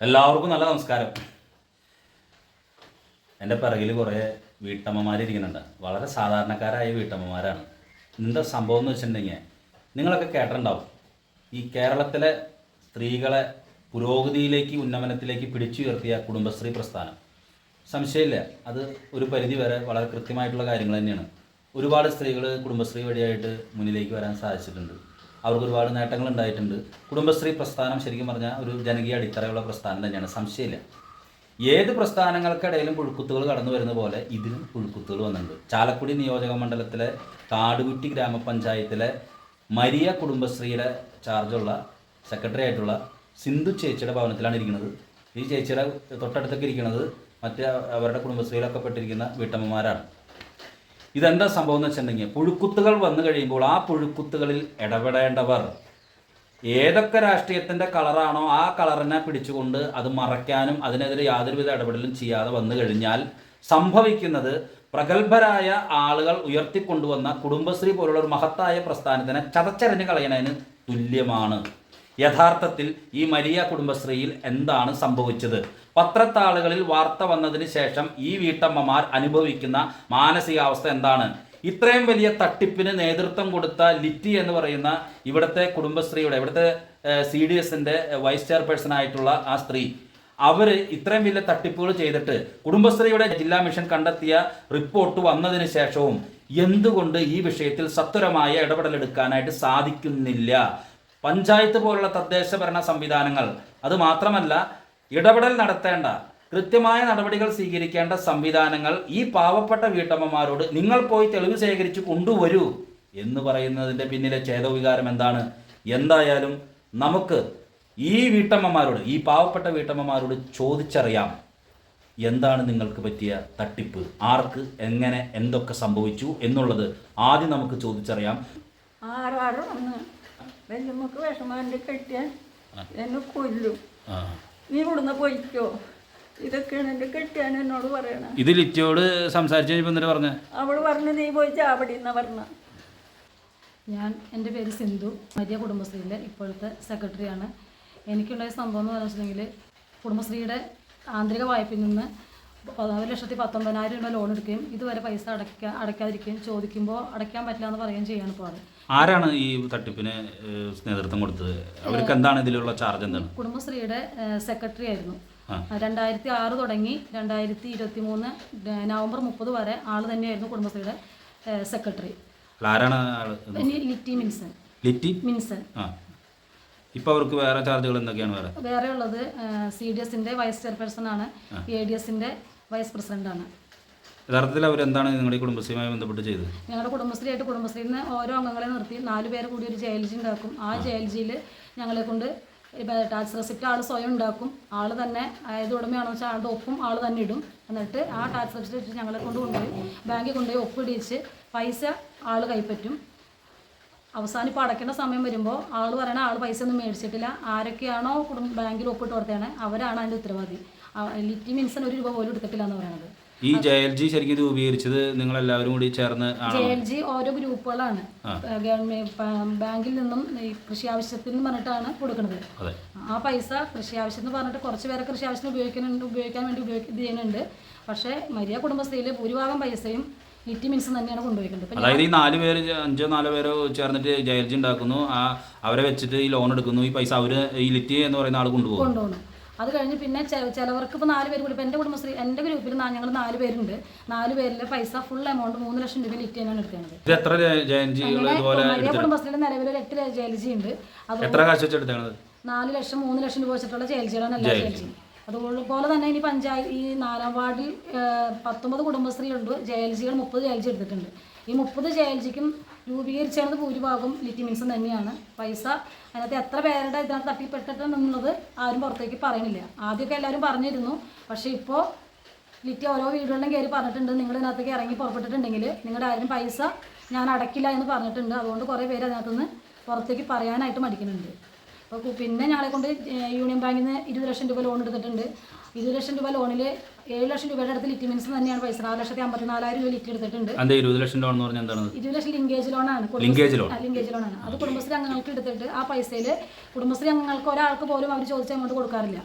എല്ലാവർക്കും നല്ല നമസ്കാരം. എൻ്റെ പിറകിൽ കുറേ വീട്ടമ്മമാരിരിക്കുന്നുണ്ട്. വളരെ സാധാരണക്കാരായ വീട്ടമ്മമാരാണ്. എന്താ സംഭവം എന്ന് വെച്ചിട്ടുണ്ടെങ്കിൽ നിങ്ങളൊക്കെ കേട്ടിട്ടുണ്ടാവും, ഈ കേരളത്തിലെ സ്ത്രീകളെ പുരോഗതിയിലേക്ക് ഉന്നമനത്തിലേക്ക് പിടിച്ചുയർത്തിയ കുടുംബശ്രീ പ്രസ്ഥാനം. സംശയമില്ല, അത് ഒരു പരിധി വരെ വളരെ കൃത്യമായിട്ടുള്ള കാര്യങ്ങൾ തന്നെയാണ്. ഒരുപാട് സ്ത്രീകൾ കുടുംബശ്രീ വഴിയായിട്ട് മുന്നിലേക്ക് വരാൻ സാധിച്ചിട്ടുണ്ട്. അവർക്ക് ഒരുപാട് നേട്ടങ്ങൾ ഉണ്ടായിട്ടുണ്ട്. കുടുംബശ്രീ പ്രസ്ഥാനം ശരിക്കും പറഞ്ഞാൽ ഒരു ജനകീയ അടിത്തറയുള്ള പ്രസ്ഥാനം തന്നെയാണ്, സംശയമില്ല. ഏത് പ്രസ്ഥാനങ്ങൾക്കിടയിലും പുഴുക്കുത്തുകൾ കടന്നു വരുന്ന പോലെ ഇതിലും പുഴുക്കുത്തുകൾ വന്നിട്ടുണ്ട്. ചാലക്കുടി നിയോജക മണ്ഡലത്തിലെ കാടുകുറ്റി ഗ്രാമപഞ്ചായത്തിലെ മരിയ കുടുംബശ്രീയുടെ ചാർജുള്ള സെക്രട്ടറി ആയിട്ടുള്ള സിന്ധു ചേച്ചിയുടെ ഭവനത്തിലാണ് ഇരിക്കുന്നത്. ഈ ചേച്ചിയുടെ തൊട്ടടുത്തൊക്കെ ഇരിക്കുന്നത് മറ്റ് അവരുടെ കുടുംബശ്രീയിലൊക്കെ പെട്ടിരിക്കുന്ന വീട്ടമ്മമാരാണ്. ഇതെന്താ സംഭവം എന്ന് വെച്ചിട്ടുണ്ടെങ്കിൽ, പുഴുക്കുത്തുകൾ വന്നു കഴിയുമ്പോൾ ആ പുഴുക്കുത്തുകളിൽ ഇടപെടേണ്ടവർ ഏതൊക്കെ രാഷ്ട്രീയത്തിൻ്റെ കളറാണോ ആ കളറിനെ പിടിച്ചുകൊണ്ട് അത് മറയ്ക്കാനും അതിനെതിരെ യാതൊരുവിധ ഇടപെടലും ചെയ്യാതെ വന്നു കഴിഞ്ഞാൽ സംഭവിക്കുന്നത് പ്രഗത്ഭരായ ആളുകൾ ഉയർത്തിക്കൊണ്ടുവന്ന കുടുംബശ്രീ പോലുള്ള ഒരു മഹത്തായ പ്രസ്ഥാനത്തിനെ ചതച്ചരഞ്ഞ് കളയണതിന് തുല്യമാണ്. യഥാർത്ഥത്തിൽ ഈ മരിയ കുടുംബശ്രീയിൽ എന്താണ് സംഭവിച്ചത്? പത്രത്താളുകളിൽ വാർത്ത വന്നതിന് ശേഷം ഈ വീട്ടമ്മമാർ അനുഭവിക്കുന്ന മാനസികാവസ്ഥ എന്താണ്? ഇത്രയും വലിയ തട്ടിപ്പിന് നേതൃത്വം കൊടുത്ത ലിറ്റി എന്ന് പറയുന്ന ഇവിടുത്തെ കുടുംബശ്രീയുടെ ഇവിടുത്തെ CDSൻ്റെ വൈസ് ചെയർപേഴ്സൺ ആയിട്ടുള്ള ആ സ്ത്രീ, അവർ ഇത്രയും വലിയ തട്ടിപ്പുകൾ ചെയ്തിട്ട് കുടുംബശ്രീയുടെ ജില്ലാ മിഷൻ കണ്ടെത്തിയ റിപ്പോർട്ട് വന്നതിന് ശേഷവും എന്തുകൊണ്ട് ഈ വിഷയത്തിൽ സത്വരമായ ഇടപെടലെടുക്കാനായിട്ട് സാധിക്കുന്നില്ല? പഞ്ചായത്ത് പോലുള്ള തദ്ദേശ ഭരണ സംവിധാനങ്ങൾ, അതുമാത്രമല്ല ഇടപെടൽ നടത്തേണ്ട കൃത്യമായ നടപടികൾ സ്വീകരിക്കേണ്ട സംവിധാനങ്ങൾ ഈ പാവപ്പെട്ട വീട്ടമ്മമാരോട് നിങ്ങൾ പോയി തെളിവ് ശേഖരിച്ച് കൊണ്ടുവരൂ എന്ന് പറയുന്നതിൻ്റെ പിന്നിലെ ചേതോവികാരം എന്താണ്? എന്തായാലും നമുക്ക് ഈ വീട്ടമ്മമാരോട്, ഈ പാവപ്പെട്ട വീട്ടമ്മമാരോട് ചോദിച്ചറിയാം, എന്താണ് നിങ്ങൾക്ക് പറ്റിയ തട്ടിപ്പ്, ആർക്ക് എങ്ങനെ എന്തൊക്കെ സംഭവിച്ചു എന്നുള്ളത് ആദ്യം നമുക്ക് ചോദിച്ചറിയാം. വെല്ലുമ്മക്ക് വിഷമാൻ്റെ കെട്ടിയാൽ എന്നെ കൊല്ലും, നീ ഇവിടുന്ന് പോയിക്കോ, ഇതൊക്കെയാണ് എൻ്റെ കെട്ടിയാൻ എന്നോട് പറയണ. ഇത് ലിറ്റിയോട് സംസാരിച്ചു പറഞ്ഞ അവള് പറഞ്ഞു നീ പോയി ചാവടി എന്നാ പറഞ്ഞ. എൻ്റെ പേര് സിന്ധു, മരിയ കുടുംബശ്രീയിലെ ഇപ്പോഴത്തെ സെക്രട്ടറിയാണ്. എനിക്കുണ്ടായ സംഭവം എന്ന് പറഞ്ഞിട്ടുണ്ടെങ്കിൽ, കുടുംബശ്രീയുടെ ആന്തരിക വായ്പയിൽ നിന്ന് 1,19,000 രൂപ ലോൺ എടുക്കുകയും ഇതുവരെ പൈസ അടയ്ക്കാതിരിക്കുകയും ചോദിക്കുമ്പോൾ അടയ്ക്കാൻ പറ്റില്ല എന്ന് പറയുകയും ചെയ്യാണ് ഇപ്പോൾ. ആരാണ് ഈ തട്ടിപ്പിന് നേതൃത്വം കൊടുത്തത്? അവർക്ക് എന്താണ് ഇതിലുള്ള ചാർജ്? എന്താണ്? കുടുംബശ്രീയുടെ സെക്രട്ടറി ആയിരുന്നു. 2006 തുടങ്ങി 2023 നവംബർ 30 വരെ ആള് തന്നെയായിരുന്നു കുടുംബശ്രീയുടെ സെക്രട്ടറി. ആരാണ്? ലിറ്റി മിൻസൺ. ലിറ്റി മിൻസൺ. ഇപ്പോൾ അവർക്ക് വേറെ ചാർജുകൾ എന്തൊക്കെയാണ്? വേറെ ഉള്ളത് CDSൻ്റെ വൈസ് ചെയർപേഴ്സൺ ആണ്, ADSൻ്റെ വൈസ് പ്രസിഡന്റാണ്. യഥാർത്ഥത്തിൽ അവരെന്താണ് നിങ്ങളുടെ കുടുംബശ്രീയുമായി ബന്ധപ്പെട്ട് ചെയ്തത്? ഞങ്ങളുടെ കുടുംബശ്രീയായിട്ട് കുടുംബശ്രീയിൽ നിന്ന് ഓരോ അംഗങ്ങളെ നിർത്തി 4 പേര് കൂടി ഒരു JLG ഉണ്ടാക്കും. ആ JLGയിൽ ഞങ്ങളെ കൊണ്ട് ടാക്സ് റെസിപ്റ്റ് ആൾ സ്വയം ഉണ്ടാക്കും. ആൾ തന്നെ ഏത് ഉടമയാണെന്ന് വെച്ചാൽ ആളുടെ ഒപ്പും ആൾ തന്നെ ഇടും. എന്നിട്ട് ആ ടാക്സ് റെസിപ്റ്റ് ഞങ്ങളെ കൊണ്ട് കൊണ്ടുപോയി ബാങ്കിൽ കൊണ്ടുപോയി ഒപ്പിടിച്ച് പൈസ ആൾ കൈപ്പറ്റും. അവസാനം ഇപ്പോൾ അടയ്ക്കേണ്ട സമയം വരുമ്പോൾ ആൾ പറയണ ആൾ പൈസ ഒന്നും മേടിച്ചിട്ടില്ല, ആരൊക്കെയാണോ ബാങ്കിൽ ഒപ്പിട്ട് കൊടുത്തതാണ് അവരാണ് അതിൻ്റെ ഉത്തരവാദി. ലിറ്റി മിൻസൺ 1 രൂപ പോലും എടുത്തിട്ടില്ല എന്ന് പറയുന്നത്. ഈ JLG ശരിക്കും രൂപീകരിച്ചത് നിങ്ങൾ എല്ലാവരും കൂടി ചേർന്ന്? JLG ഓരോ ഗ്രൂപ്പുകളാണ്. ബാങ്കിൽ നിന്നും ഈ കൃഷി ആവശ്യത്തിന് പറഞ്ഞിട്ടാണ് കൊടുക്കുന്നത്. ആ പൈസ കൃഷി ആവശ്യത്തിന് പറഞ്ഞിട്ട് കുറച്ച് പേരെ കൃഷി ആവശ്യത്തിന് ഉപയോഗിക്കാൻ വേണ്ടി ചെയ്യുന്നുണ്ട്. പക്ഷേ മരിയ കുടുംബശ്രീയിൽ ഭൂരിഭാഗം പൈസയും ലിറ്റി മിൻസൺ തന്നെയാണ് കൊണ്ടുപോയിക്കുന്നത്. അതായത് ഈ 4 പേര് 5-4 പേരോ ചേർന്നിട്ട് JLG ഉണ്ടാക്കുന്നു, അവരെ വെച്ചിട്ട് ഈ ലോൺ എടുക്കുന്നു, ഈ പൈസ അവർ ഈ ലിറ്റി എന്ന് പറയുന്ന ആൾ കൊണ്ടുപോകുന്നു. അത് കഴിഞ്ഞ് പിന്നെ ചിലവർക്ക് ഇപ്പോൾ 4 പേര് കൂടി, ഇപ്പോൾ എൻ്റെ കുടുംബശ്രീ എൻ്റെ ഗ്രൂപ്പിൽ ഞങ്ങൾ 4 പേരുണ്ട്. 4 പേരിലെ പൈസ ഫുൾ എമൗണ്ട് 3 ലക്ഷം രൂപ ലിറ്റി തന്നെയാണ് എടുക്കുന്നത്. മരിയ കുടുംബശ്രീയുടെ നിലവിൽ 8 JLG ഉണ്ട്. അത് 4 ലക്ഷം 3 ലക്ഷം രൂപ വെച്ചിട്ടുള്ള JLGകളാണ് എല്ലാ JLG. അതുപോലെ തന്നെ ഇനി ഈ 4-ാം വാർഡിൽ 19 കുടുംബശ്രീ ഉണ്ട്. JLGകൾ 30 JLG എടുത്തിട്ടുണ്ട്. ഈ 30 JLGക്കും രൂപീകരിച്ചത് ഭൂരിഭാഗം ലിറ്റി മിൻസൺ തന്നെയാണ്. പൈസ അതിനകത്ത് എത്ര പേരുടെ ഇതിനകത്ത് തട്ടിപ്പെട്ടിട്ടുണ്ടെന്നുള്ളത് ആരും പുറത്തേക്ക് പറയുന്നില്ല. ആദ്യമൊക്കെ എല്ലാവരും പറഞ്ഞിരുന്നു. പക്ഷേ ഇപ്പോൾ ലിറ്റി ഓരോ വീടുകളിലും കയറി പറഞ്ഞിട്ടുണ്ട്, നിങ്ങൾ ഇതിനകത്തേക്ക് ഇറങ്ങി പുറപ്പെട്ടിട്ടുണ്ടെങ്കിൽ നിങ്ങളുടെ ആരും പൈസ ഞാൻ അടയ്ക്കില്ല എന്ന് പറഞ്ഞിട്ടുണ്ട്. അതുകൊണ്ട് കുറേ പേര് അതിനകത്തുനിന്ന് പുറത്തേക്ക് പറയാനായിട്ട് മടിക്കുന്നുണ്ട്. അപ്പോൾ പിന്നെ ഞങ്ങളെ കൊണ്ട് യൂണിയൻ ബാങ്കിൽ നിന്ന് 20 ലക്ഷം രൂപ ലോൺ എടുത്തിട്ടുണ്ട്. 20 ലക്ഷം രൂപ ലോണിൽ 7 ലക്ഷം രൂപയുടെ അടുത്ത് ലിറ്റി മീൻസ് തന്നെയാണ് പൈസ. 4,54,000 രൂപ ലിറ്റി എടുത്തിട്ടുണ്ട്. 20 ലക്ഷം ലോൺ എന്ന് പറഞ്ഞാൽ എന്താണ്? 20 ലക്ഷം ലിങ്കേജ് ലോണാണ്. ലിങ്കേജ് ലോണാണ്. അത് കുടുംബശ്രീ അംഗങ്ങൾക്ക് എടുത്തിട്ട് ആ പൈസയിൽ കുടുംബശ്രീ അംഗങ്ങൾക്ക് ഒരാൾക്ക് പോലും അവർ ചോദിച്ച എമൗണ്ട് കൊടുക്കാറില്ല.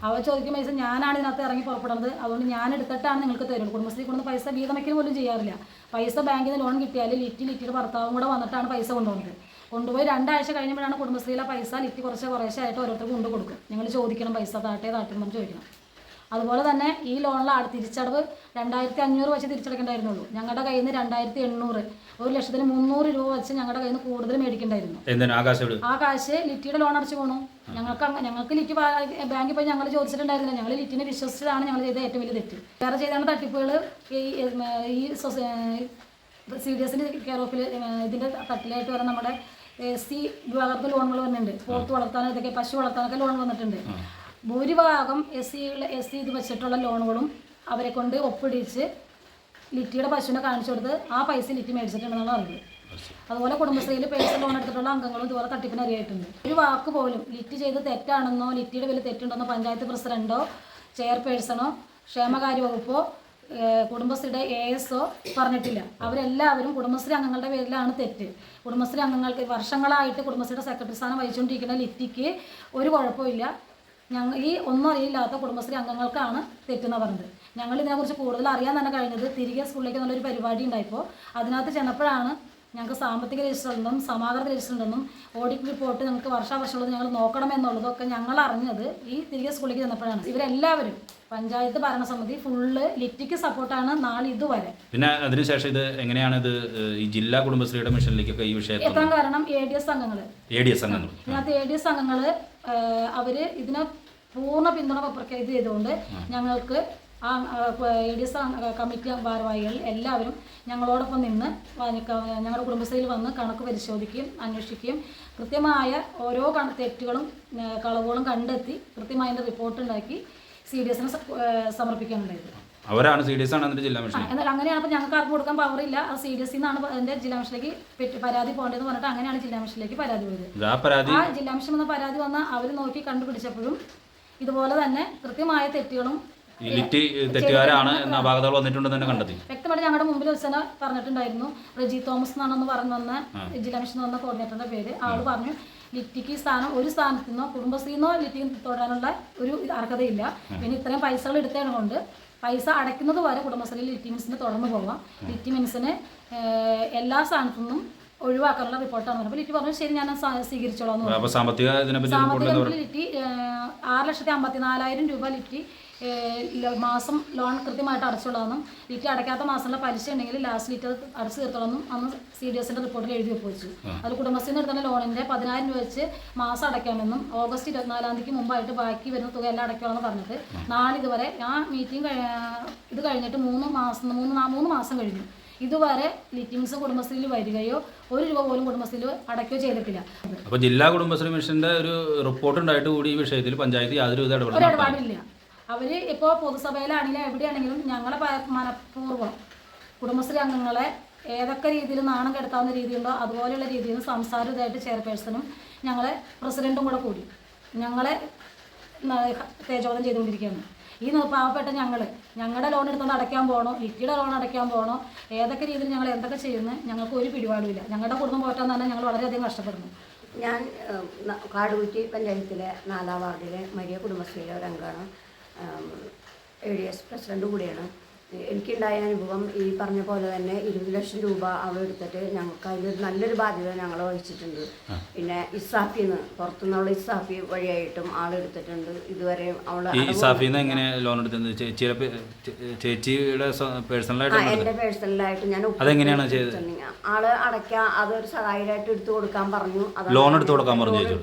അവർ ചോദിക്കുന്ന പൈസ ഞാനാണ് ഇതിനകത്ത് ഇറങ്ങി പുറപ്പെടുന്നത്, അതുകൊണ്ട് ഞാൻ എടുത്തിട്ടാണ് നിങ്ങൾക്ക് തരുള്ളൂ. കുടുംബശ്രീ കൊണ്ടുവന്ന് പൈസ വീതമയ്ക്കൽ പോലും ചെയ്യാറില്ല. പൈസ ബാങ്കിൽ നിന്ന് ലോൺ കിട്ടിയാൽ ലിറ്റിയുടെ ഭർത്താവും കൂടെ വന്നിട്ടാണ് പൈസ കൊണ്ടുപോയി 2 ആഴ്ച കഴിഞ്ഞപ്പോഴാണ് കുടുംബശ്രീയിലെ പൈസ ലിറ്റി കുറേശ്ശായിട്ട് ഓരോരുത്തർക്ക് കൊണ്ടു കൊടുക്കും. ഞങ്ങൾ ചോദിക്കണം പൈസ താട്ടെന്ന് ചോദിക്കണം. അതുപോലെ തന്നെ ഈ ലോണിൽ തിരിച്ചടവ് 2,500 വെച്ച് തിരിച്ചടക്കേണ്ടായിരുന്നുള്ളൂ. ഞങ്ങളുടെ കയ്യിൽ നിന്ന് 2,800, 1,300,000 രൂപ വെച്ച് ഞങ്ങളുടെ കയ്യിൽ നിന്ന് കൂടുതൽ മേടിക്കണ്ടായിരുന്നു. ആ കാശ് ലിറ്റിയുടെ ലോൺ അടച്ചു പോകണം. ഞങ്ങൾക്ക് ലിറ്റി ബാങ്കിൽ പോയി ഞങ്ങൾ ചോദിച്ചിട്ടുണ്ടായിരുന്നില്ല. ഞങ്ങൾ ലിറ്റിനെ വിശ്വസിച്ചതാണ് ഞങ്ങൾ ചെയ്ത ഏറ്റവും വലിയ തെറ്റ്. വേറെ ചെയ്താണ് തട്ടിപ്പുകൾ. ഈ CDSന്റെ കെയർ ഓഫിൽ ഇതിൻ്റെ തട്ടിലായിട്ട് വരെ നമ്മുടെ SC വിഭാഗത്തിൽ ലോണുകൾ വന്നിട്ടുണ്ട്. പോത്ത് വളർത്താനും ഇതൊക്കെ പശു വളർത്താനൊക്കെ ലോൺ വന്നിട്ടുണ്ട്. ഭൂരിഭാഗം SC ഇത് വെച്ചിട്ടുള്ള ലോണുകളും അവരെ കൊണ്ട് ഒപ്പിടിച്ച് ലിറ്റിയുടെ പശുവിനെ കാണിച്ചു കൊടുത്ത് ആ പൈസ ലിറ്റി മേടിച്ചിട്ടുണ്ടെന്നാണ് അറിയുന്നത്. അതുപോലെ കുടുംബശ്രീയിൽ പൈസ ലോൺ എടുത്തിട്ടുള്ള അംഗങ്ങളും ഇതുപോലെ തട്ടിപ്പിന് അറിയായിട്ടുണ്ട്. ഒരു വാക്ക് പോലും ലിറ്റി ചെയ്ത് തെറ്റാണെന്നോ ലിറ്റിയുടെ വലിയ തെറ്റുണ്ടെന്നോ പഞ്ചായത്ത് പ്രസിഡന്റോ ചെയർപേഴ്സണോ ക്ഷേമകാര്യ വകുപ്പോ കുടുംബശ്രീയുടെ ASO പറഞ്ഞിട്ടില്ല. അവരെല്ലാവരും കുടുംബശ്രീ അംഗങ്ങളുടെ പേരിലാണ് തെറ്റ്. കുടുംബശ്രീ അംഗങ്ങൾക്ക് വർഷങ്ങളായിട്ട് കുടുംബശ്രീയുടെ സെക്രട്ടറി സ്ഥാനം വഹിച്ചുകൊണ്ടിരിക്കുന്ന ലിറ്റിക്ക് ഒരു കുഴപ്പമില്ല. ഈ ഒന്നും അറിയില്ലാത്ത കുടുംബശ്രീ അംഗങ്ങൾക്കാണ് തെറ്റെന്ന് പറഞ്ഞത്. ഞങ്ങൾ ഇതിനെക്കുറിച്ച് കൂടുതൽ അറിയാൻ തന്നെ കഴിഞ്ഞത് തിരികെ സ്കൂളിലേക്ക് നല്ലൊരു പരിപാടി ഉണ്ടായപ്പോൾ അതിനകത്ത് ചെന്നപ്പോഴാണ് ഞങ്ങൾക്ക് സാമ്പത്തിക രജിസ്റ്റർ ഉണ്ടെന്നും സമാഹൃത രജിസ്റ്റർ ഉണ്ടെന്നും ഓഡിറ്റ് റിപ്പോർട്ട് ഞങ്ങൾക്ക് വർഷാവർഷമുള്ളത് ഞങ്ങൾ നോക്കണമെന്നുള്ളതൊക്കെ ഞങ്ങൾ അറിഞ്ഞത് ഈ തിരികെ സ്കൂളിലേക്ക് ചെന്നപ്പോഴാണ്. ഇവരെല്ലാവരും പഞ്ചായത്ത് ഭരണസമിതി ഫുള്ള് ലിറ്റിക്ക് സപ്പോർട്ടാണ് നാളെ ഇതുവരെ. പിന്നെ അതിനുശേഷം ഇത് എങ്ങനെയാണ് ഇത് ഈ ജില്ലാ കുടുംബശ്രീയുടെ മിഷനിലേക്കൊക്കെ ഈ വിഷയം എത്താൻ കാരണം ADS അംഗങ്ങൾ ഇതിനകത്ത് ADS അംഗങ്ങൾ അവർ ഇതിനെ പൂർണ്ണ പിന്തുണ ഇത് ചെയ്തുകൊണ്ട് ഞങ്ങൾക്ക് ആ ADS കമ്മിറ്റി ഭാരവാഹികൾ എല്ലാവരും ഞങ്ങളോടൊപ്പം നിന്ന് ഞങ്ങളുടെ കുടുംബശ്രീയിൽ വന്ന് കണക്ക് പരിശോധിക്കുകയും അന്വേഷിക്കുകയും കൃത്യമായ ഓരോ തെറ്റുകളും കളവുകളും കണ്ടെത്തി കൃത്യമായ റിപ്പോർട്ട് ഉണ്ടാക്കി CDSന് സമർപ്പിക്കാനുണ്ടായത്. അവരാണ് CDS ആണ് ജില്ലാ മിഷൻ. എന്നാൽ അങ്ങനെയാണ്. അപ്പോൾ ഞങ്ങൾക്ക് ആർക്കും കൊടുക്കാൻ പവറില്ല. ആ CDS നിന്നാണ് എൻ്റെ ജില്ലാ മിഷനിലേക്ക് പരാതി പോകേണ്ടതെന്ന് പറഞ്ഞിട്ട് അങ്ങനെയാണ് ജില്ലാ മിഷനിലേക്ക് പരാതി പോയത്. ആ ജില്ലാ മിഷൻ എന്ന പരാതി വന്ന് അവർ നോക്കി കണ്ടുപിടിച്ചപ്പോഴും ഇതുപോലെ തന്നെ കൃത്യമായ തെറ്റുകളും തെറ്റുകാരാണ് അപാകതകൾ വന്നിട്ടുണ്ടെന്ന് തന്നെ കണ്ടെത്തി. വ്യക്തമായിട്ട് ഞങ്ങളുടെ മുമ്പിൽ വെച്ച് തന്നെ പറഞ്ഞിട്ടുണ്ടായിരുന്നു. റെജി തോമസ് എന്നാണെന്ന് പറഞ്ഞു വന്ന ജില്ലാ മിഷൻ വന്ന കോർഡിനേറ്ററിന്റെ പേര്. ആള് പറഞ്ഞു ലിറ്റിക്ക് ഒരു സ്ഥാനത്തു നിന്നോ കുടുംബശ്രീന്നോ ലിറ്റി തൊടാനുള്ള ഒരു അർഹതയില്ല. പിന്നെ ഇത്രയും പൈസകൾ എടുത്തത് കൊണ്ട് പൈസ അടയ്ക്കുന്നത് വരെ കുടുംബശ്രീയിൽ ലിറ്റി മീൻസിന് തുടർന്ന് പോവാം. ലിറ്റി മീൻസിന് എല്ലാ സ്ഥാനത്തു നിന്നും ഒഴിവാക്കാനുള്ള റിപ്പോർട്ടാണ്. അപ്പോൾ ലിറ്റി പറഞ്ഞു ശരി ഞാൻ സ്വീകരിച്ചോളാം. സാമ്പത്തിക ലിറ്റി 6,54,000 രൂപ ലിറ്റി മാസം ലോൺ കൃത്യമായിട്ട് അടച്ചുള്ളതെന്നും ലിറ്റി അടയ്ക്കാത്ത മാസമുള്ള പലിശ ഉണ്ടെങ്കിൽ ലാസ്റ്റ് ലിറ്റ് അടച്ചു തീർത്തോളെന്നും അന്ന് CDSന്റെ റിപ്പോർട്ടിൽ എഴുതി വെച്ചു. അത് കുടുംബശ്രീന്ന് എടുക്കുന്ന ലോണിൻ്റെ 10,000 രൂപ വെച്ച് മാസം അടയ്ക്കാമെന്നും ഓഗസ്റ്റ് 24-ാം തീയതിക്ക് മുമ്പായിട്ട് ബാക്കി വരുന്ന തുക എല്ലാം അടയ്ക്കാമെന്ന് പറഞ്ഞിട്ട് നാളിതുവരെ ആ മീറ്റിംഗ് ഇത് കഴിഞ്ഞിട്ട് 3 മാസം കഴിഞ്ഞു. ഇതുവരെ ലിറ്റിംഗ്സ് കുടുംബശ്രീയിൽ വരികയോ 1 രൂപ പോലും കുടുംബശ്രീയിൽ അടയ്ക്കുകയോ ചെയ്തിട്ടില്ല. അപ്പോൾ ജില്ലാ കുടുംബശ്രീ മിഷന്റെ ഒരു റിപ്പോർട്ട് ഉണ്ടായിട്ട് കൂടി ഈ വിഷയത്തിൽ പഞ്ചായത്ത് യാതൊരു ഇടപാടില്ല. അവർ ഇപ്പോൾ പൊതുസഭയിലാണെങ്കിലും എവിടെയാണെങ്കിലും ഞങ്ങളെ മനഃപൂർവ്വം കുടുംബശ്രീ അംഗങ്ങളെ ഏതൊക്കെ രീതിയിൽ നാണം കെടുത്താവുന്ന രീതിയുണ്ടോ അതുപോലെയുള്ള രീതിയിൽ സംസാരം ഇതായിട്ട് ചെയർപേഴ്സണും ഞങ്ങളെ പ്രസിഡന്റും കൂടി ഞങ്ങളെ തേജോധം ചെയ്തുകൊണ്ടിരിക്കുകയാണ്. ഈ പാവപ്പെട്ട ഞങ്ങളുടെ ലോൺ എടുത്തുകൊണ്ട് അടയ്ക്കാൻ പോകണോ ലിറ്റിയുടെ ലോൺ അടയ്ക്കാൻ പോകണോ ഏതൊക്കെ രീതിയിൽ ഞങ്ങൾ എന്തൊക്കെ ചെയ്യുന്നത് ഞങ്ങൾക്ക് ഒരു പിടിപാടുമില്ല. ഞങ്ങളുടെ കുടുംബം പോറ്റാൻ തന്നെ ഞങ്ങൾ വളരെയധികം കഷ്ടപ്പെടുന്നു. ഞാൻ കാടുകുറ്റി പഞ്ചായത്തിലെ 4-ാം വാർഡിലെ മരിയ കുടുംബശ്രീയിലെ ഒരു അംഗമാണ്. ADS പ്രസിഡന്റ് കൂടിയാണ്. എനിക്കുണ്ടായ അനുഭവം ഈ പറഞ്ഞ പോലെ തന്നെ 20 ലക്ഷം രൂപ അവൾ എടുത്തിട്ട് ഞങ്ങൾക്ക് അതിലൊരു നല്ലൊരു ബാധ്യത ഞങ്ങൾ വഹിച്ചിട്ടുണ്ട്. പിന്നെ ഇസാഫിന്ന് പുറത്തുനിന്നുള്ള ഇസാഫി വഴിയായിട്ടും ആളെടുത്തിട്ടുണ്ട്. ഇതുവരെ എങ്ങനെ ലോൺ എടുത്തത് ചേച്ചിയുടെ എൻ്റെ പേഴ്സണലായിട്ട് ഞാൻ ആള് അടയ്ക്കാൻ അതൊരു സഹായമായിട്ട് എടുത്തു കൊടുക്കാൻ പറഞ്ഞു. ലോൺ എടുത്തു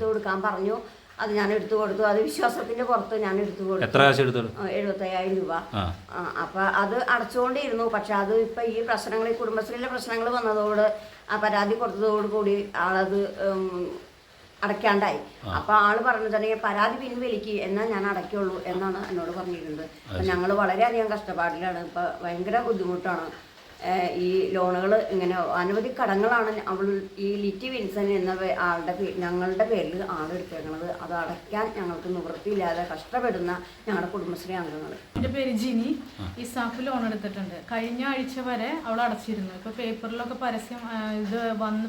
കൊടുക്കാൻ പറഞ്ഞു. അത് ഞാൻ എടുത്തു കൊടുത്തു. അത് വിശ്വാസത്തിന്റെ പുറത്ത് ഞാൻ എടുത്തു കൊടുത്തു. 75,000 രൂപ. അപ്പൊ അത് അടച്ചുകൊണ്ടിരുന്നു. പക്ഷെ അത് ഇപ്പൊ ഈ പ്രശ്നങ്ങൾ ഈ കുടുംബശ്രീയിലെ പ്രശ്നങ്ങൾ വന്നതോട് ആ പരാതി കൊടുത്തതോടുകൂടി ആളത് അടയ്ക്കാണ്ടായി. അപ്പൊ ആള് പറഞ്ഞിട്ടുണ്ടെങ്കിൽ പരാതി പിൻവലിക്ക് എന്നാൽ ഞാൻ അടയ്ക്കുള്ളൂ എന്നാണ് എന്നോട് പറഞ്ഞിരുന്നത്. അപ്പൊ ഞങ്ങൾ വളരെയധികം കഷ്ടപ്പാടിലാണ്. ഇപ്പൊ ഭയങ്കര ബുദ്ധിമുട്ടാണ്. ഈ ലോണുകൾ ഇങ്ങനെ അനവധി കടങ്ങളാണ് അവൾ ഈ ലിറ്റി വിൻസൻ എന്ന ആളുടെ ഞങ്ങളുടെ പേരിൽ ആളെടുത്തേക്കുന്നത്. അത് അടയ്ക്കാൻ ഞങ്ങൾക്ക് നിവൃത്തിയില്ലാതെ കഷ്ടപ്പെടുന്ന ഞങ്ങളുടെ കുടുംബശ്രീ അംഗങ്ങൾ. എൻ്റെ പേര് ജിനി. ഇസാഫ് ലോൺ എടുത്തിട്ടുണ്ട്. കഴിഞ്ഞ ആഴ്ച വരെ അവൾ അടച്ചിരുന്നു. ഇപ്പോൾ പേപ്പറിലൊക്കെ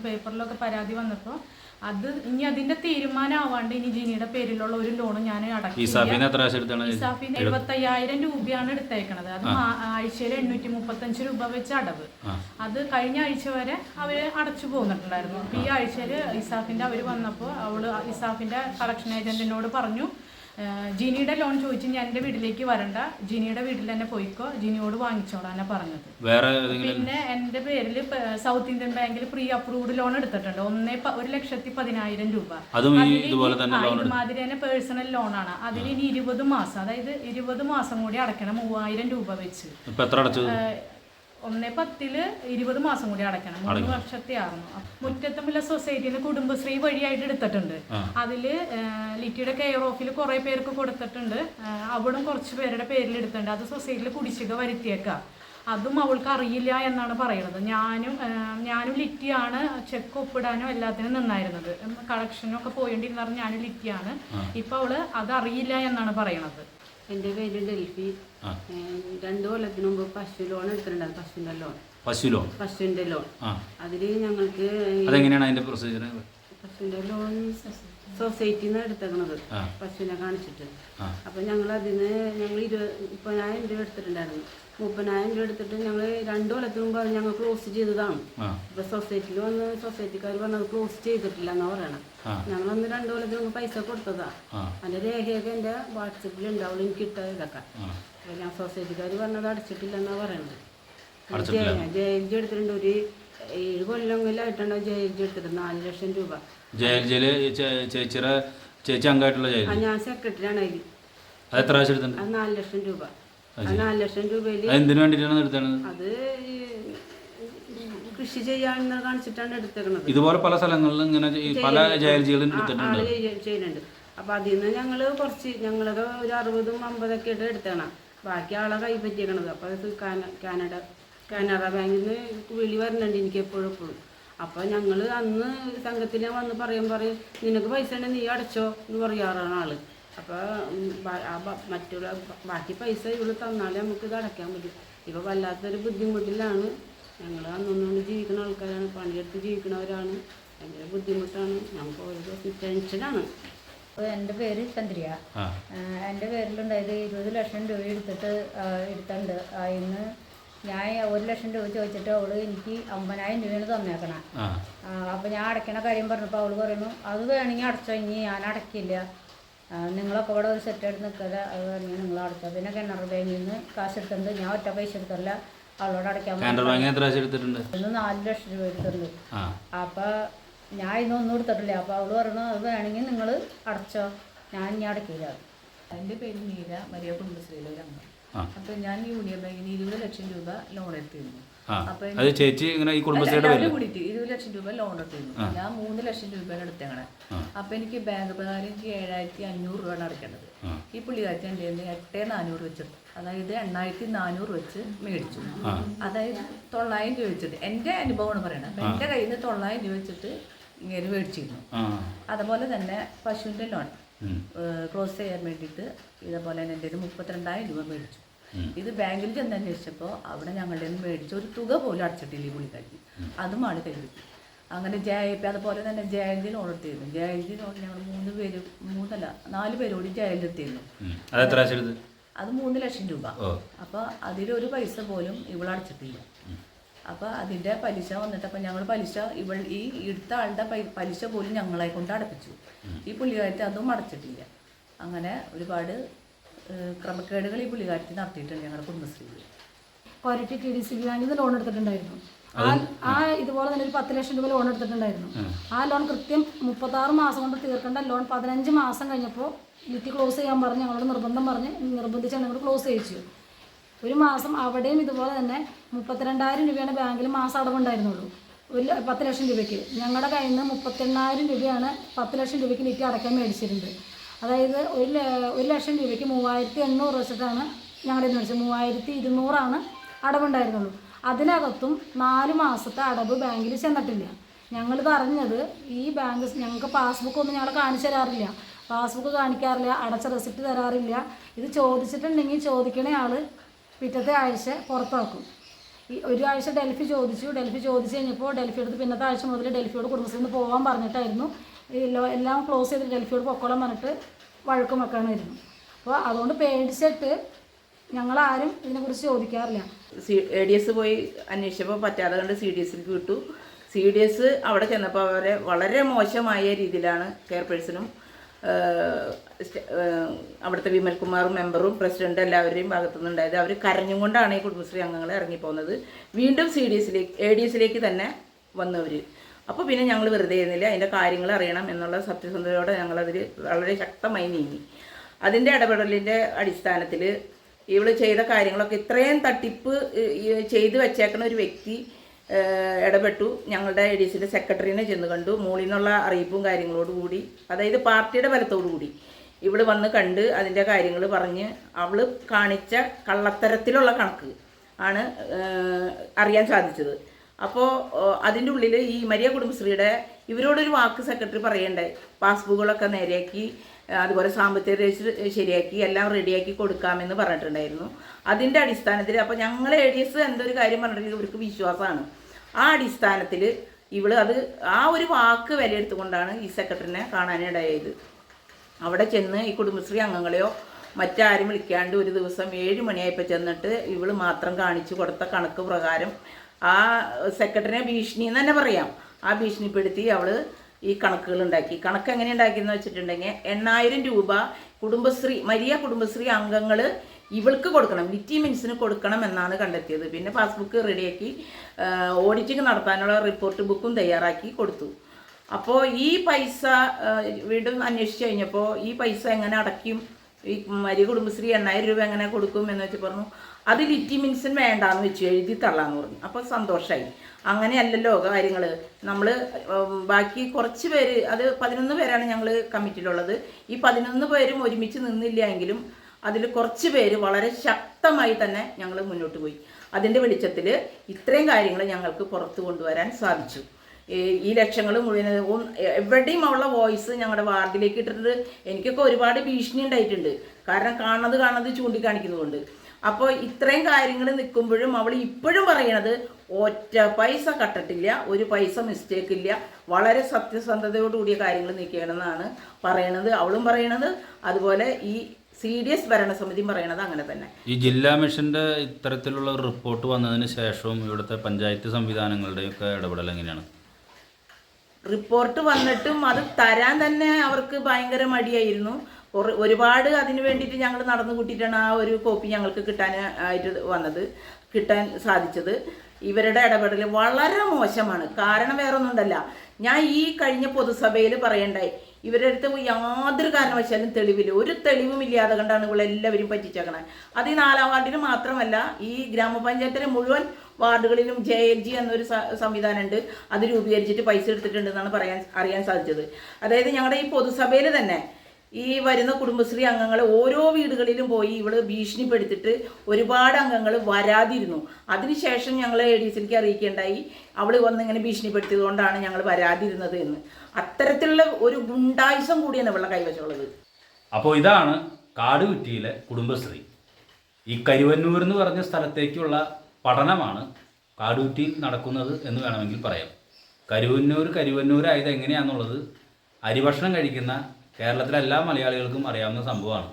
പേപ്പറിലൊക്കെ പരാതി വന്നപ്പോൾ ഇനി അതിന്റെ തീരുമാനമാവാണ്ട് ഇനി ജിനിയുടെ പേരിലുള്ള ഒരു ലോൺ ഞാൻ അടക്കില്ല. ഇസാഫിന് 75,000 രൂപയാണ് എടുത്തേക്കണത്. അത് ആഴ്ചയിൽ 835 രൂപ വെച്ച് അടവ്. അത് കഴിഞ്ഞ ആഴ്ച വരെ അവര് അടച്ചു പോന്നിട്ടുണ്ടായിരുന്നു. അപ്പൊ ഈ ആഴ്ചയിൽ ഇസാഫിന്റെ അവര് വന്നപ്പോൾ അവള് ഇസാഫിന്റെ കളക്ഷൻ ഏജന്റിനോട് പറഞ്ഞു, ജിനിയുടെ ലോൺ ചോദിച്ചു ഞാൻ എൻ്റെ വീട്ടിലേക്ക് വരണ്ട, ജിനിയുടെ വീട്ടിൽ തന്നെ പോയിക്കോ, ജിനിയോട് വാങ്ങിച്ചോളാനാണ് പറഞ്ഞത്. പിന്നെ എൻ്റെ പേരിൽ സൗത്ത് ഇന്ത്യൻ ബാങ്കിൽ പ്രീ അപ്രൂവ്ഡ് ലോൺ എടുത്തിട്ടുണ്ട്. 1,10,000 രൂപ. ഇതുമാതിരി തന്നെ പേഴ്സണൽ ലോണാണ്. അതിന് ഇനി 20 മാസം, അതായത് 20 മാസം കൂടി അടയ്ക്കണം 3,000 രൂപ വെച്ച്. 1/10 20 മാസം കൂടി അടയ്ക്കണം. 3 വർഷത്തെ ആയിരുന്നു. മുറ്റത്തുമുള്ള സൊസൈറ്റിന്ന് കുടുംബശ്രീ വഴിയായിട്ട് എടുത്തിട്ടുണ്ട്. അതില് ലിറ്റിയുടെ കെയർ ഓഫിൽ കുറെ പേർക്ക് കൊടുത്തിട്ടുണ്ട്. അവിടും കുറച്ച് പേരുടെ പേരിൽ എടുത്തിട്ടുണ്ട്. അത് സൊസൈറ്റിയിൽ കുടിശ്ശിക വരുത്തിയേക്കാം. അതും അവൾക്ക് അറിയില്ല എന്നാണ് പറയുന്നത്. ഞാനും ലിറ്റിയാണ് ചെക്ക് ഒപ്പിടാനോ എല്ലാത്തിനും നിന്നായിരുന്നത്. കളക്ഷനൊക്കെ പോയിട്ടിരുന്ന ഞാനും ലിറ്റിയാണ്. ഇപ്പൊ അവള് അത് അറിയില്ല എന്നാണ് പറയണത്. എൻ്റെ പേര് ഡെൽഫി. 2 കൊല്ലത്തിന് മുമ്പ് പശു ലോൺ എടുത്തിട്ടുണ്ടായിരുന്നു. പശുവിൻ്റെ ലോൺ അതില് ഞങ്ങൾക്ക് പശുവിൻ്റെ ലോൺ സൊസൈറ്റിയിൽ നിന്ന് എടുത്തേക്കണത്, പശുവിനെ കാണിച്ചിട്ട്. അപ്പൊ ഞങ്ങൾ 30,000 രൂപ എടുത്തിട്ടുണ്ടായിരുന്നു. 30,000 രൂപ എടുത്തിട്ട് ഞങ്ങൾ 2 കൊല്ലത്തിന് മുമ്പ് ഞങ്ങൾ ക്ലോസ് ചെയ്തതാണ്. ഇപ്പൊ സൊസൈറ്റിയിൽ വന്ന് സൊസൈറ്റിക്കാർ പറഞ്ഞത് ക്ലോസ് ചെയ്തിട്ടില്ല എന്നാ പറയണം. ഞങ്ങളന്ന് 2 കൊല്ലത്തിന് മുമ്പ് പൈസ കൊടുത്തതാ. അതിന്റെ രേഖയൊക്കെ എൻ്റെ വാട്സപ്പിൽ ഉണ്ടാവും, എനിക്ക് ഇട്ട ഇതൊക്കെ. അപ്പൊ ഞാൻ സൊസൈറ്റിക്കാർ പറഞ്ഞത് അടച്ചിട്ടില്ല എന്നാ പറയണത്. ജയിൽജി എടുത്തിട്ടുണ്ട്. ഒരു 7 കൊല്ലങ്ങളിലായിട്ടുണ്ടോ ജയിൽജി എടുത്തിട്ട് 4 ലക്ഷം രൂപ. ഞാൻ സെക്രട്ടറിയാണ് അതിൽ. അത് 4 ലക്ഷം രൂപ. 4 ലക്ഷം രൂപയില് അത് കൃഷി ചെയ്യാൻ കാണിച്ചിട്ടാണ് എടുത്തേക്കുന്നത്. ഇതുപോലെ പല സ്ഥലങ്ങളിലും ഇങ്ങനെ പല ചെയ്യുന്നുണ്ട്. അപ്പൊ അതിൽ നിന്ന് ഞങ്ങള് കുറച്ച് ഞങ്ങളൊക്കെ ഒരു 60-50 ആയിട്ട് എടുത്തേക്കണം. ബാക്കി ആളെ കൈപ്പറ്റിയേക്കണത്. അപ്പൊ അത് കാനറ ബാങ്കിൽ നിന്ന് വിളി വരുന്നുണ്ട് എനിക്ക് എപ്പോഴും. അപ്പൊ ഞങ്ങള് അന്ന് സംഘത്തിനെ വന്ന് പറയും നിനക്ക് പൈസ ഉണ്ടെങ്കിൽ നീ അടച്ചോ എന്ന് പറയാറാണ് ആള്. അപ്പൊ മറ്റുള്ള ബാക്കി പൈസ ഇവള് തന്നാലേ നമുക്ക് ഇത് അടയ്ക്കാൻ പറ്റും. ഇപ്പൊ വല്ലാത്തൊരു ബുദ്ധിമുട്ടിലാണ് ഞങ്ങൾ. അന്നൊന്നുകൊണ്ട് ജീവിക്കുന്ന ആൾക്കാരാണ്, പണിയെടുത്ത് ജീവിക്കുന്നവരാണ്. ഭയങ്കര ബുദ്ധിമുട്ടാണ്. നമുക്ക് ഓരോ ദിവസം ടെൻഷനാണ്. എൻ്റെ പേര് ചന്ദ്രിയ. എൻ്റെ പേരിലുണ്ടായത് 20 ലക്ഷം രൂപ എടുത്തിട്ടുണ്ട്. ഇന്ന് ഞാൻ 1 ലക്ഷം രൂപ ചോദിച്ചിട്ട് അവള് എനിക്ക് 50,000 രൂപയാണ് തന്നേക്കണം. അപ്പം ഞാൻ അടയ്ക്കണ കാര്യം പറഞ്ഞപ്പോൾ അവള് പറയുന്നു അത് വേണമെങ്കിൽ അടച്ചോ, ഇനി ഞാൻ അടയ്ക്കില്ല, നിങ്ങളൊക്കെ ഇവിടെ ഒരു സെറ്റ് എടുത്ത് നിൽക്കാതെ അത് വേണമെങ്കിൽ നിങ്ങൾ അടച്ചോ. പിന്നെ കിണർ ബാങ്കിൽ നിന്ന് കാശ് എടുത്തിട്ടുണ്ട്. ഞാൻ ഒറ്റ പൈസ എടുത്തല്ല, അവളോട് അടയ്ക്കാൻ 4 ലക്ഷം രൂപ എടുത്തിട്ടുണ്ട്. അപ്പം ഞാൻ ഇതൊന്നും എടുത്തിട്ടില്ല. അപ്പോൾ അവള് പറഞ്ഞു അത് വേണമെങ്കിൽ നിങ്ങൾ അടച്ചോ, ഞാൻ ഇനി അടയ്ക്കില്ല. എൻ്റെ പേര് മീര, മരിയ കുടുംബശ്രീയിലെ ഒരു അംഗം. അപ്പൊ ഞാൻ യൂണിയൻ ബാങ്കിന് 20 ലക്ഷം രൂപ ലോൺ എടുത്തിരുന്നു. അപ്പൊ എല്ലാവരും കൂടിയിട്ട് 20 ലക്ഷം രൂപ ലോൺ എടുത്തിരുന്നു. ഞാൻ 3 ലക്ഷം രൂപയാണ് എടുത്തേക്കണേ. അപ്പൊ എനിക്ക് ബാങ്ക് പ്രകാരം 7,500 രൂപയാണ് അടയ്ക്കേണ്ടത്. ഈ പുള്ളിക്കാരത്തി എൻ്റെ 8,400 വെച്ചെടുത്തു. അതായത് 8,400 വെച്ച് മേടിച്ചു. അതായത് 900 രൂപ വെച്ചിട്ട് എൻ്റെ അനുഭവമാണ് പറയണത്. അപ്പൊ എൻ്റെ കയ്യിൽ നിന്ന് 900 രൂപ വെച്ചിട്ട് ഇങ്ങനെ മേടിച്ചിരുന്നു. അതുപോലെ തന്നെ പശുവിൻ്റെ ലോൺ ക്ലോസ് ചെയ്യാൻ വേണ്ടിയിട്ട് ഇതേപോലെ തന്നെ എൻ്റെ 32,000 രൂപ മേടിച്ചു. ഇത് ബാങ്കിൽ ചെന്ന് അന്വേഷിച്ചപ്പോൾ അവിടെ ഞങ്ങളുടെ മേടിച്ച ഒരു തുക പോലും അടച്ചിട്ടില്ല ഈ പുള്ളിക്കാരി. അതും ആള് കരുതി. അങ്ങനെ അതുപോലെ തന്നെ ജയലി ലോൺ എടുത്തിരുന്നു. ജയലി ലോൺ ഞങ്ങൾ 4 പേരോട് ജയലി എടുത്തിരുന്നു. അത് 3 ലക്ഷം രൂപ. അപ്പോൾ അതിലൊരു പൈസ പോലും ഇവൾ അടച്ചിട്ടില്ല. അപ്പോൾ അതിൻ്റെ പലിശ വന്നിട്ട് അപ്പം ഞങ്ങൾ പലിശ ഈ എടുത്ത ആളുടെ പലിശ പോലും ഞങ്ങളെ കൊണ്ട് അടപ്പിച്ചു. ഈ പുള്ളിക്കാരത്തി അതും അടച്ചിട്ടില്ല. അങ്ങനെ ഒരുപാട് ക്രമക്കേടുകൾ ഈ പുള്ളിക്കാരത്തി നടത്തിയിട്ടുണ്ട് ഞങ്ങളുടെ കുടുംബശ്രീയിൽ. കൊരട്ടി TDCB ബാങ്കിൽ നിന്ന് ലോൺ എടുത്തിട്ടുണ്ടായിരുന്നു. ഇതുപോലെ തന്നെ ഒരു 10 ലക്ഷം രൂപ ലോൺ എടുത്തിട്ടുണ്ടായിരുന്നു. ആ ലോൺ കൃത്യം 36 മാസം കൊണ്ട് തീർക്കേണ്ട ലോൺ 15 മാസം കഴിഞ്ഞപ്പോൾ ലിറ്റി ക്ലോസ് ചെയ്യാൻ പറഞ്ഞ് ഞങ്ങളോട് നിർബന്ധിച്ച് ഞങ്ങൾ ക്ലോസ് ചെയ്യിച്ചു. ഒരു മാസം അവിടെയും ഇതുപോലെ തന്നെ 32,000 രൂപയാണ് ബാങ്കിൽ മാസം അടവുണ്ടായിരുന്നുള്ളൂ. 10 ലക്ഷം രൂപയ്ക്ക് ഞങ്ങളുടെ കയ്യിൽ നിന്ന് 38,000 രൂപയാണ് 10 ലക്ഷം രൂപയ്ക്ക് ലിറ്റി അടയ്ക്കാൻ മേടിച്ചിട്ടുണ്ട്. അതായത് 1 ലക്ഷം രൂപയ്ക്ക് 3,800 വെച്ചിട്ടാണ് ഞങ്ങളുടെ മേടിച്ചത്. 3,200 അടവുണ്ടായിരുന്നുള്ളൂ. അതിനകത്തും 4 മാസത്തെ അടവ് ബാങ്കിൽ ചെന്നിട്ടില്ല. ഞങ്ങളിത് അറിഞ്ഞത് ഈ ബാങ്ക് ഞങ്ങൾക്ക് പാസ്ബുക്ക് ഒന്നും ഞങ്ങൾ കാണിച്ചു തരാറില്ല, പാസ്ബുക്ക് കാണിക്കാറില്ല, അടച്ച റെസിപ്റ്റ് തരാറില്ല. ഇത് ചോദിച്ചിട്ടുണ്ടെങ്കിൽ ചോദിക്കണ ആൾ പിറ്റത്തെ ആഴ്ച പുറത്താക്കും. ഈ ഒരാഴ്ച ഡൽഹി ചോദിച്ചു കഴിഞ്ഞപ്പോൾ ഡൽഹി എടുത്ത് പിന്നത്തെ ആഴ്ച മുതൽ ഡൽഹിയോട് കുടുംബശ്രീയിൽ നിന്ന് പോകാൻ പറഞ്ഞിട്ടായിരുന്നു. എല്ലാം ക്ലോസ് ചെയ്ത് ഡൽഹിയോട് പൊക്കോളം പറഞ്ഞിട്ട് വഴക്കും വെക്കാനായിരുന്നു. അപ്പോൾ അതുകൊണ്ട് പേടിച്ചിട്ട് ഞങ്ങളാരും ഇതിനെക്കുറിച്ച് ചോദിക്കാറില്ല. ADS പോയി അന്വേഷിച്ചപ്പോൾ പറ്റാതെ കണ്ട് CDSലേക്ക് വിട്ടു. CDS അവിടെ ചെന്നപ്പോൾ അവരെ വളരെ മോശമായ രീതിയിലാണ് ചെയർപേഴ്സണും അവിടുത്തെ വിമൽകുമാറും മെമ്പറും പ്രസിഡന്റ് എല്ലാവരുടെയും ഭാഗത്തുനിന്നുണ്ടായത്. അവർ കരഞ്ഞും കൊണ്ടാണ് ഈ കുടുംബശ്രീ അംഗങ്ങൾ ഇറങ്ങിപ്പോകുന്നത്. വീണ്ടും ADSലേക്ക് തന്നെ വന്നവർ. അപ്പോൾ പിന്നെ ഞങ്ങൾ വെറുതെ ഇരുന്നില്ല, അതിൻ്റെ കാര്യങ്ങൾ അറിയണം എന്നുള്ള സത്യസന്ധതയോടെ ഞങ്ങളതിൽ വളരെ ശക്തമായി നീങ്ങി. അതിൻ്റെ ഇടപെടലിൻ്റെ അടിസ്ഥാനത്തിൽ ഇവൾ ചെയ്ത കാര്യങ്ങളൊക്കെ ഇത്രയും തട്ടിപ്പ് ചെയ്ത് വെച്ചേക്കുന്ന ഒരു വ്യക്തി ഇടപെട്ടു. ഞങ്ങളുടെ ADSന്റെ സെക്രട്ടറിനെ ചെന്ന് കണ്ടു. മുകളിൽ നിന്നുള്ള അറിയിപ്പും കാര്യങ്ങളോടുകൂടി, അതായത് പാർട്ടിയുടെ ബലത്തോടുകൂടി ഇവൾ വന്ന് കണ്ട് അതിൻ്റെ കാര്യങ്ങൾ പറഞ്ഞ് അവൾ കാണിച്ച കള്ളത്തരത്തിലുള്ള കണക്ക് ആണ് അറിയാൻ സാധിച്ചത്. അപ്പോൾ അതിൻ്റെ ഉള്ളിൽ ഈ മരിയ കുടുംബശ്രീയുടെ ഇവരോടൊരു വാക്ക് സെക്രട്ടറി പറയണ്ടായി, പാസ്ബുക്കുകളൊക്കെ നേരെയാക്കി അതുപോലെ സാമ്പത്തിക രജിസ്റ്റർ ശരിയാക്കി എല്ലാം റെഡിയാക്കി കൊടുക്കാമെന്ന് പറഞ്ഞിട്ടുണ്ടായിരുന്നു. അതിൻ്റെ അടിസ്ഥാനത്തിൽ അപ്പോൾ ഞങ്ങൾ ADS എന്തൊരു കാര്യം പറഞ്ഞിട്ടുണ്ടെങ്കിൽ ഇവർക്ക് വിശ്വാസമാണ്. ആ അടിസ്ഥാനത്തിൽ ഇവൾ ആ ഒരു വാക്ക് വിലയെടുത്തുകൊണ്ടാണ് ഈ സെക്രട്ടറിനെ കാണാനിടയായത്. അവിടെ ചെന്ന് ഈ കുടുംബശ്രീ അംഗങ്ങളെയോ മറ്റാരും വിളിക്കാണ്ട് ഒരു ദിവസം 7 മണിയായപ്പോൾ ചെന്നിട്ട് ഇവൾ മാത്രം കാണിച്ചു കൊടുത്ത കണക്ക് പ്രകാരം ആ സെക്രട്ടറിനെ ഭീഷണി എന്ന് തന്നെ പറയാം, ആ ഭീഷണിപ്പെടുത്തി അവൾ ഈ കണക്കുകൾ ഉണ്ടാക്കി. കണക്ക് എങ്ങനെ ഉണ്ടാക്കിയെന്ന് വെച്ചിട്ടുണ്ടെങ്കിൽ 8000 രൂപ മരിയ കുടുംബശ്രീ അംഗങ്ങൾ ഇവൾക്ക് കൊടുക്കണം, ലിറ്റി മിൻസിന് കൊടുക്കണം എന്നാണ് കണ്ടെത്തിയത്. പിന്നെ പാസ്ബുക്ക് റെഡിയാക്കി ഓഡിറ്റിംഗ് നടത്താനുള്ള റിപ്പോർട്ട് ബുക്കും തയ്യാറാക്കി കൊടുത്തു. അപ്പോൾ ഈ പൈസ വീണ്ടും അന്വേഷിച്ച് കഴിഞ്ഞപ്പോൾ ഈ പൈസ എങ്ങനെ അടയ്ക്കും, ഈ മരിയ കുടുംബശ്രീ 8000 രൂപ എങ്ങനെ കൊടുക്കും എന്ന് വെച്ച് പറഞ്ഞു. അത് ലിറ്റി മിൻസിന് വേണ്ടാന്ന് വെച്ചു, എഴുതി തള്ളാന്ന് പറഞ്ഞു. അപ്പോൾ സന്തോഷമായി. അങ്ങനെയല്ലല്ലോ കാര്യങ്ങൾ. നമ്മൾ ബാക്കി കുറച്ച് പേര്, അത് 11 പേരാണ് ഞങ്ങൾ കമ്മിറ്റിയിലുള്ളത്. ഈ 11 പേരും ഒരുമിച്ച് നിന്നില്ല എങ്കിലും അതിൽ കുറച്ച് പേര് വളരെ ശക്തമായി തന്നെ ഞങ്ങൾ മുന്നോട്ട് പോയി. അതിൻ്റെ വെളിച്ചത്തിൽ ഇത്രയും കാര്യങ്ങൾ ഞങ്ങൾക്ക് പുറത്തു കൊണ്ടുവരാൻ സാധിച്ചു. ഈ ലക്ഷങ്ങൾ മുഴുവൻ എവിടെയും ഉള്ള വോയിസ് ഞങ്ങളുടെ വാർഡിലേക്ക് ഇട്ടിട്ട് എനിക്കൊക്കെ ഒരുപാട് ഭീഷണി ഉണ്ടായിട്ടുണ്ട്. കാരണം കാണുന്നത് ചൂണ്ടിക്കാണിക്കുന്നതുകൊണ്ട്. അപ്പോൾ ഇത്രയും കാര്യങ്ങൾ നിൽക്കുമ്പോഴും അവൾ ഇപ്പോഴും പറയണത് ഒറ്റ പൈസ കട്ടിട്ടില്ല, ഒരു പൈസ മിസ്റ്റേക്ക് ഇല്ല, വളരെ സത്യസന്ധതയോടുകൂടിയ കാര്യങ്ങൾ നീക്കുകയാണെന്നാണ് പറയണത്. അവളും പറയണത് അതുപോലെ ഈ CDS ഭരണസമിതിയും പറയണത് അങ്ങനെ തന്നെ. ഈ ജില്ലാ മിഷന്റെ ഇത്തരത്തിലുള്ള ഒരു റിപ്പോർട്ട് വന്നതിന് ശേഷവും ഇവിടുത്തെ പഞ്ചായത്ത് സംവിധാനങ്ങളുടെയൊക്കെ ഇടപെടൽ എങ്ങനെയാണ്? റിപ്പോർട്ട് വന്നിട്ടും അത് തരാൻ തന്നെ അവർക്ക് ഭയങ്കര മടിയായിരുന്നു. ഒരുപാട് അതിന് വേണ്ടിയിട്ട് ഞങ്ങൾ നടന്നു കൂട്ടിയിട്ടാണ് ആ ഒരു കോപ്പി ഞങ്ങൾക്ക് കിട്ടാൻ സാധിച്ചത്. ഇവരുടെ ഇടപെടൽ വളരെ മോശമാണ്. കാരണം വേറെ ഒന്നുണ്ടല്ല, ഞാൻ ഈ കഴിഞ്ഞ പൊതുസഭയിൽ പറയണ്ടായി, ഇവരുടെ അടുത്ത് യാതൊരു കാരണവശാലും തെളിവില്ല, ഒരു തെളിവും ഇല്ലാതെ കണ്ടാണ് ഇവളെല്ലാവരും പറ്റിച്ചേക്കണേ. അത് ഈ 4ാം വാർഡിന് മാത്രമല്ല, ഈ ഗ്രാമപഞ്ചായത്തിലെ മുഴുവൻ വാർഡുകളിലും JLG എന്നൊരു സംവിധാനമുണ്ട്. അത് രൂപീകരിച്ചിട്ട് പൈസ എടുത്തിട്ടുണ്ടെന്നാണ് അറിയാൻ സാധിച്ചത്. അതായത് ഞങ്ങളുടെ ഈ പൊതുസഭയിൽ തന്നെ ഈ വരുന്ന കുടുംബശ്രീ അംഗങ്ങൾ ഓരോ വീടുകളിലും പോയി ഇവള് ഭീഷണിപ്പെടുത്തിയിട്ട് ഒരുപാട് അംഗങ്ങൾ വരാതിരുന്നു. അതിനുശേഷം ഞങ്ങൾ ADSലേക്ക് അറിയിക്കേണ്ടായി, അവൾ വന്നിങ്ങനെ ഭീഷണിപ്പെടുത്തിയത് കൊണ്ടാണ് ഞങ്ങൾ വരാതിരുന്നത് എന്ന്. അത്തരത്തിലുള്ള ഒരു ഗുണ്ടായുസം കൂടിയാണ് ഇവളുടെ കൈവശമുള്ളത്. അപ്പോൾ ഇതാണ് കാടുകുറ്റിയിലെ കുടുംബശ്രീ. ഈ കരുവന്നൂർ എന്ന് പറഞ്ഞ സ്ഥലത്തേക്കുള്ള പഠനമാണ് കാടുകുറ്റിയിൽ നടക്കുന്നത് എന്ന് വേണമെങ്കിൽ പറയാം. കരുവന്നൂരായത് എങ്ങനെയാണെന്നുള്ളത് അരിഭക്ഷണം കഴിക്കുന്ന കേരളത്തിലെ എല്ലാ മലയാളികൾക്കും അറിയാവുന്ന സംഭവമാണ്.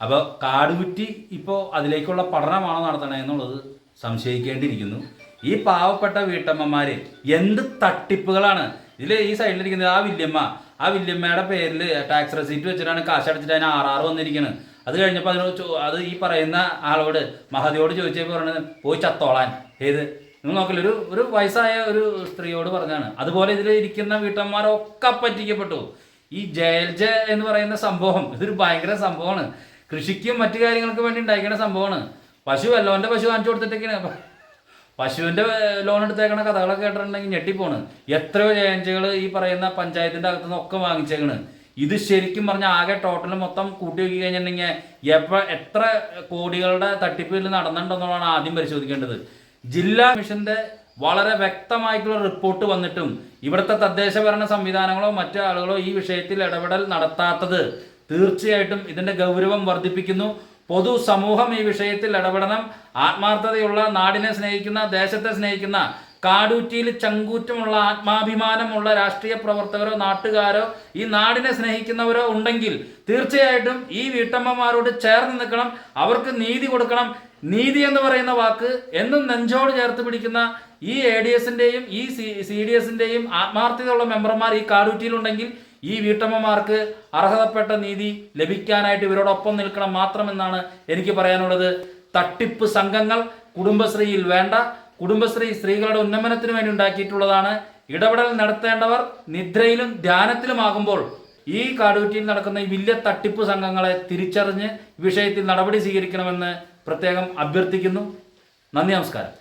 അപ്പോൾ കാടുകുറ്റി ഇപ്പോൾ അതിലേക്കുള്ള പഠനമാണോ നടത്തണമെന്നുള്ളത് സംശയിക്കേണ്ടിയിരിക്കുന്നു. ഈ പാവപ്പെട്ട വീട്ടമ്മമാർ എന്ത് തട്ടിപ്പുകളാണ് ഇതിൽ. ഈ സൈഡിലിരിക്കുന്നത് ആ വില്യമ്മയുടെ പേരിൽ ടാക്സ് റെസീറ്റ് വെച്ചിട്ടാണ് കാശ് അടച്ചിട്ട് അതിന് RR വന്നിരിക്കുന്നത്. അത് കഴിഞ്ഞപ്പോൾ അത് ഈ പറയുന്ന ആളോട് മഹതിയോട് ചോദിച്ചപ്പോൾ പറയുന്നത് പോയി ചത്തോളാൻ. നിങ്ങൾ നോക്കില്ല, ഒരു വയസ്സായ ഒരു സ്ത്രീയോട് പറഞ്ഞാണ്. അതുപോലെ ഇതിൽ ഇരിക്കുന്ന വീട്ടമ്മമാരൊക്കെ പറ്റിക്കപ്പെട്ടു. ഈ JLG എന്ന് പറയുന്ന സംഭവം ഇതൊരു ഭയങ്കര സംഭവമാണ്. കൃഷിക്കും മറ്റു കാര്യങ്ങൾക്കും വേണ്ടി ഉണ്ടായിരിക്കുന്ന സംഭവമാണ്. വല്ലോൻ്റെ പശു കാണിച്ചു കൊടുത്തിട്ടൊക്കെയാണ് പശുവിൻ്റെ ലോൺ എടുത്തേക്കണ കഥകളൊക്കെ കേട്ടിട്ടുണ്ടെങ്കിൽ ഞെട്ടിപ്പോണ്. എത്രയോ JLGകൾ ഈ പറയുന്ന പഞ്ചായത്തിൻ്റെ അകത്തുനിന്ന് ഒക്കെ വാങ്ങിച്ചേക്കണ്. ഇത് ശരിക്കും പറഞ്ഞാൽ ആകെ ടോട്ടൽ മൊത്തം കൂട്ടി വയ്ക്കി കഴിഞ്ഞിട്ടുണ്ടെങ്കിൽ എത്ര കോടികളുടെ തട്ടിപ്പ് ഇതിൽ നടന്നിട്ടുണ്ടെന്നുള്ളതാണ് ആദ്യം പരിശോധിക്കേണ്ടത്. ജില്ലാ മിഷന്റെ വളരെ വ്യക്തമായിട്ടുള്ള റിപ്പോർട്ട് വന്നിട്ടും ഇവിടുത്തെ തദ്ദേശ ഭരണ സംവിധാനങ്ങളോ മറ്റു ആളുകളോ ഈ വിഷയത്തിൽ ഇടപെടൽ നടത്താത്തത് തീർച്ചയായിട്ടും ഇതിന്റെ ഗൗരവം വർദ്ധിപ്പിക്കുന്നു. പൊതുസമൂഹം ഈ വിഷയത്തിൽ ഇടപെടണം. ആത്മാർത്ഥതയുള്ള, നാടിനെ സ്നേഹിക്കുന്ന, ദേശത്തെ സ്നേഹിക്കുന്ന, കാടൂറ്റിയിൽ ചങ്കൂറ്റമുള്ള, ആത്മാഭിമാനമുള്ള രാഷ്ട്രീയ പ്രവർത്തകരോ നാട്ടുകാരോ ഈ നാടിനെ സ്നേഹിക്കുന്നവരോ ഉണ്ടെങ്കിൽ തീർച്ചയായിട്ടും ഈ വീട്ടമ്മമാരോട് ചേർന്ന് നിൽക്കണം. അവർക്ക് നീതി കൊടുക്കണം. നീതി എന്ന് പറയുന്ന വാക്ക് എന്നും നെഞ്ചോട് ചേർത്ത് പിടിക്കുന്ന ഈ ADS-ന്റെയും ഈ CDS-ന്റെയും ആത്മാർത്ഥതയുള്ള മെമ്പർമാർ ഈ കാടൂറ്റിയിലുണ്ടെങ്കിൽ ഈ വീട്ടമ്മമാർക്ക് അർഹതപ്പെട്ട നീതി ലഭിക്കാനായിട്ട് ഇവരോടൊപ്പം നിൽക്കണം മാത്രമെന്നാണ് എനിക്ക് പറയാനുള്ളത്. തട്ടിപ്പ് സംഘങ്ങൾ കുടുംബശ്രീയിൽ വേണ്ട. കുടുംബശ്രീ സ്ത്രീകളുടെ ഉന്നമനത്തിന് വേണ്ടി ഉണ്ടാക്കിയിട്ടുള്ളതാണ്. ഇടപെടൽ നടത്തേണ്ടവർ നിദ്രയിലും ധ്യാനത്തിലുമാകുമ്പോൾ ഈ കാടൂറ്റിയിൽ നടക്കുന്ന ഈ വലിയ തട്ടിപ്പ് സംഘങ്ങളെ തിരിച്ചറിഞ്ഞ് വിഷയത്തിൽ നടപടി സ്വീകരിക്കണമെന്ന് പ്രത്യേകം അഭ്യർത്ഥിക്കുന്നു. നന്ദി, നമസ്കാരം.